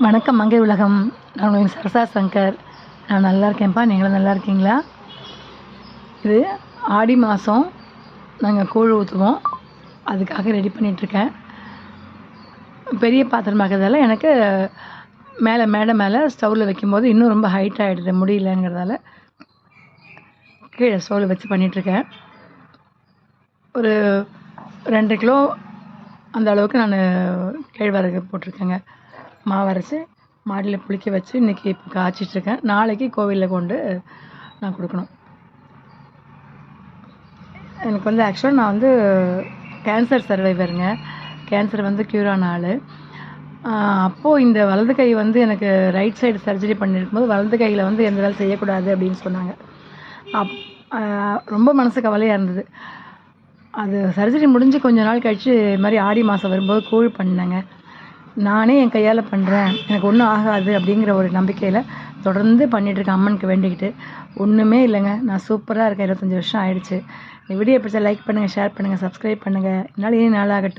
வணக்கம் மங்கை உலகம். நான் உங்கள் சரசா சங்கர். நான் நல்லா இருக்கேன்ப்பா. நீங்களும் நல்லா இருக்கீங்களா? இது ஆடி மாதம் நாங்கள் கூழ் ஊற்றுவோம். அதுக்காக ரெடி பண்ணிகிட்ருக்கேன். பெரிய பாத்திரமாக இருக்கிறதால எனக்கு மேடை மேலே ஸ்டவ்வில் வைக்கும்போது இன்னும் ரொம்ப ஹைட் ஆகிடுது, முடியலங்கிறதால கீழே ஸ்டவ்வில் வச்சு பண்ணிகிட்ருக்கேன். ஒரு 2 கிலோ அந்த அளவுக்கு நான் கேழ்வரகு போட்டிருக்கேங்க. மாவு அரைச்சி மாடியில் புளிக்க வச்சு இன்றைக்கி இப்போ காய்ச்சிட்ருக்கேன். நாளைக்கு கோவிலில் கொண்டு நான் கொடுக்கணும். எனக்கு ஆக்சுவலாக நான் கேன்சர் சர்வைவருங்க. கேன்சர் க்யூர் ஆன ஆள். அப்போது இந்த வலது கை எனக்கு ரைட் சைடு சர்ஜரி பண்ணியிருக்கும்போது வலது கையில் எந்த வேலை செய்யக்கூடாது அப்படின்னு சொன்னாங்க. ரொம்ப மனசு கவலையாக இருந்தது. அது சர்ஜரி முடிஞ்சு கொஞ்ச நாள் கழித்து இது மாதிரி ஆடி மாதம் வரும்போது கூழ் பண்ணேங்க. நானே என் கையால் பண்ணுறேன், எனக்கு ஒன்றும் ஆகாது அப்படிங்கிற ஒரு நம்பிக்கையில் தொடர்ந்து பண்ணிகிட்ருக்கேன், அம்மனுக்கு வேண்டிக்கிட்டு. ஒன்றுமே இல்லைங்க, நான் சூப்பராக இருக்கேன். 25 வருஷம் ஆயிடுச்சு. இந்த வீடியோ பிடிச்சா லைக் பண்ணுங்கள், ஷேர் பண்ணுங்கள், சப்ஸ்கிரைப் பண்ணுங்கள். இதனால் இனி நாளாகட்டும்.